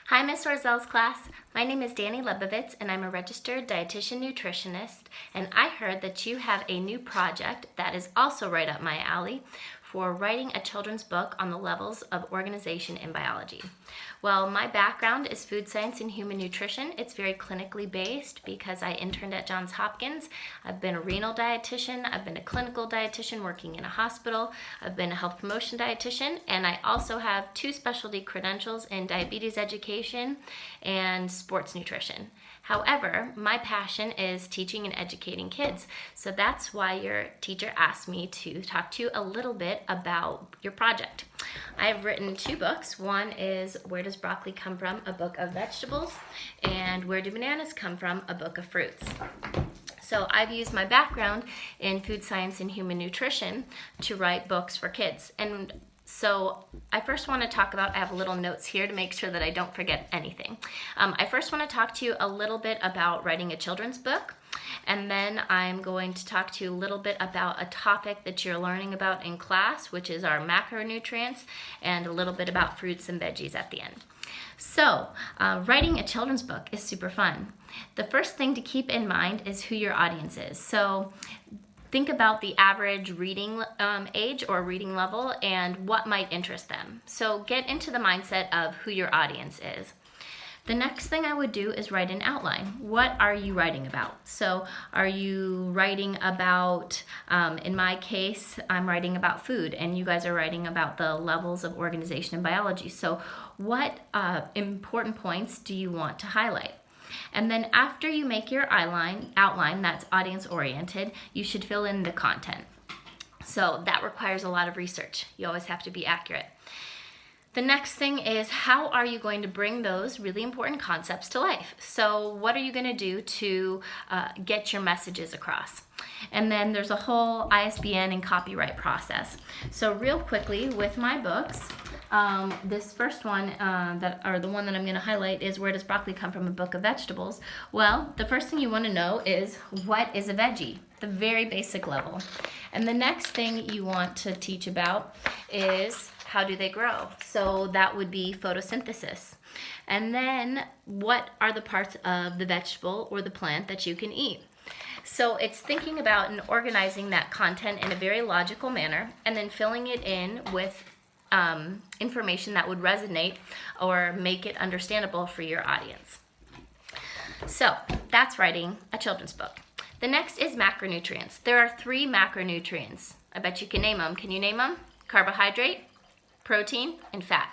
Hi, Miss Orzel's class. My name is Danny Lebovitz, and I'm a registered dietitian nutritionist, and I heard that you have a new project that is also right up my alley for writing a children's book on the levels of organization in biology. Well, my background is food science and human nutrition. It's very clinically based because I interned at Johns Hopkins. I've been a renal dietitian. I've been a clinical dietitian working in a hospital. I've been a health promotion dietitian, and I also have 2 specialty credentials in diabetes education and sports nutrition. However, my passion is teaching and educating kids. So that's why your teacher asked me to talk to you a little bit about your project. I've written 2 books. One is Where Does Broccoli Come From? A book of vegetables, and Where Do Bananas Come From? A book of fruits. So I've used my background in food science and human nutrition to write books for kids. And so I first want to talk about, I have little notes here to make sure that I don't forget anything. I first want to talk to you a little bit about writing a children's book, and then I'm going to talk to you a little bit about a topic that you're learning about in class, which is our macronutrients, and a little bit about fruits and veggies at the end. So, writing a children's book is super fun. The first thing to keep in mind is who your audience is. So, think about the average reading age or reading level and what might interest them. So get into the mindset of who your audience is. The next thing I would do is write an outline. What are you writing about? So are you writing about, in my case, I'm writing about food, and you guys are writing about the levels of organization in biology. So what important points do you want to highlight? And then after you make your outline that's audience oriented, you should fill in the content. So that requires a lot of research. You always have to be accurate. The next thing is, how are you going to bring those really important concepts to life? So what are you going to do to get your messages across? And then there's a whole ISBN and copyright process. So real quickly with my books, this first one, the one that I'm going to highlight is Where Does Broccoli Come From? A book of vegetables. Well, the first thing you want to know is, what is a veggie? The very basic level. And the next thing you want to teach about is, how do they grow? So that would be photosynthesis. And then, what are the parts of the vegetable or the plant that you can eat? So it's thinking about and organizing that content in a very logical manner, and then filling it in with information that would resonate or make it understandable for your audience. So that's writing a children's book. The next is macronutrients. There are 3 macronutrients. I bet you can name them. Can you name them? Carbohydrate, protein, and fat.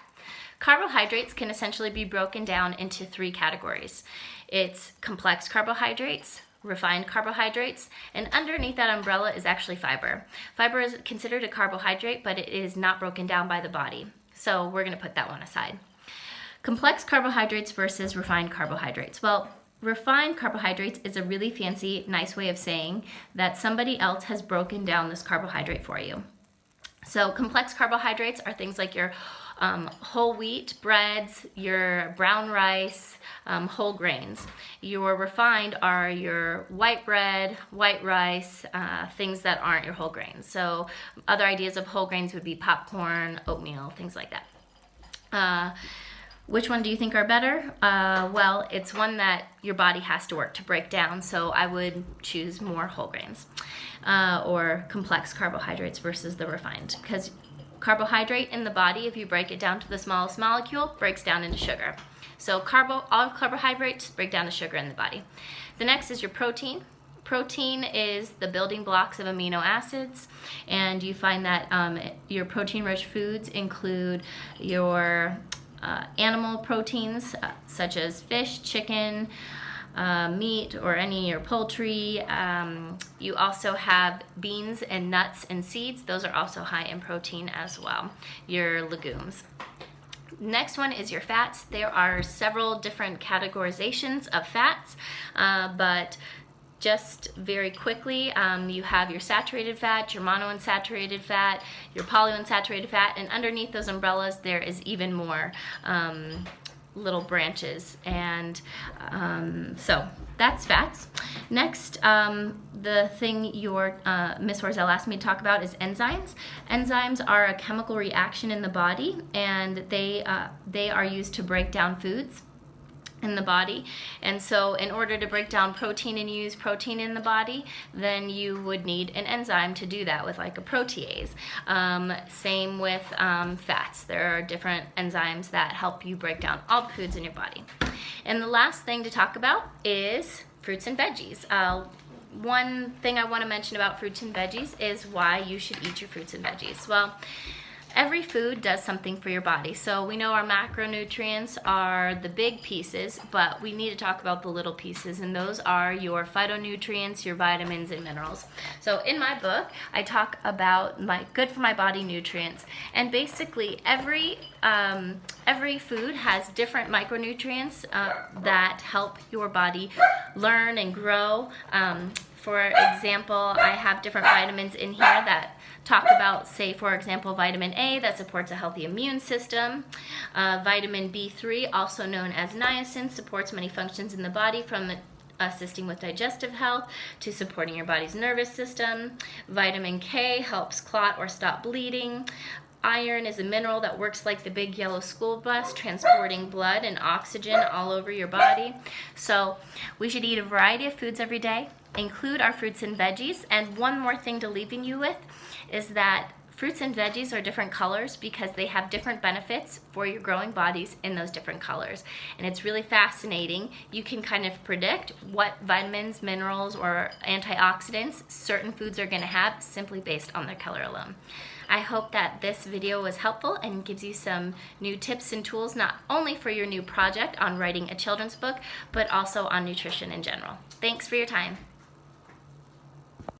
Carbohydrates can essentially be broken down into 3 categories. It's complex carbohydrates, refined carbohydrates, and underneath that umbrella is actually fiber. Fiber is considered a carbohydrate, but it is not broken down by the body. So we're going to put that one aside. Complex carbohydrates versus refined carbohydrates. Well, refined carbohydrates is a really fancy, nice way of saying that somebody else has broken down this carbohydrate for you. So complex carbohydrates are things like your whole wheat breads, your brown rice, whole grains. Your refined are your white bread, white rice, things that aren't your whole grains. So other ideas of whole grains would be popcorn, oatmeal, things like that. Which one do you think are better? Well, it's one that your body has to work to break down, so I would choose more whole grains or complex carbohydrates versus the refined, because carbohydrate in the body, if you break it down to the smallest molecule, breaks down into sugar. So all carbohydrates break down to sugar in the body. The next is your protein. Protein is the building blocks of amino acids, and you find that your protein-rich foods include your animal proteins such as fish, chicken, meat, or any or poultry. You also have beans and nuts and seeds. Those are also high in protein as well. Your legumes. Next one is your fats. There are several different categorizations of fats, but just very quickly, you have your saturated fat, your monounsaturated fat, your polyunsaturated fat, and underneath those umbrellas there is even more little branches. And so that's fats. Next, the thing your Miss Orzel asked me to talk about is enzymes. Enzymes are a chemical reaction in the body, and they are used to break down foods in the body. And so in order to break down protein and use protein in the body, then you would need an enzyme to do that with, like a protease. Same with fats. There are different enzymes that help you break down all the foods in your body. And the last thing to talk about is fruits and veggies. One thing I want to mention about fruits and veggies is why you should eat your fruits and veggies. Well, every food does something for your body. So we know our macronutrients are the big pieces, but we need to talk about the little pieces, and those are your phytonutrients, your vitamins, and minerals. So in my book, I talk about my good for my body nutrients, and basically every food has different micronutrients that help your body learn and grow. For example, I have different vitamins in here that talk about, say, for example, vitamin A that supports a healthy immune system. Vitamin B3, also known as niacin, supports many functions in the body, from assisting with digestive health to supporting your body's nervous system. Vitamin K helps clot or stop bleeding. Iron is a mineral that works like the big yellow school bus, transporting blood and oxygen all over your body. So we should eat a variety of foods every day, include our fruits and veggies. And one more thing to leaving you with is that fruits and veggies are different colors because they have different benefits for your growing bodies in those different colors. And it's really fascinating. You can kind of predict what vitamins, minerals, or antioxidants certain foods are going to have simply based on their color alone. I hope that this video was helpful and gives you some new tips and tools, not only for your new project on writing a children's book, but also on nutrition in general. Thanks for your time.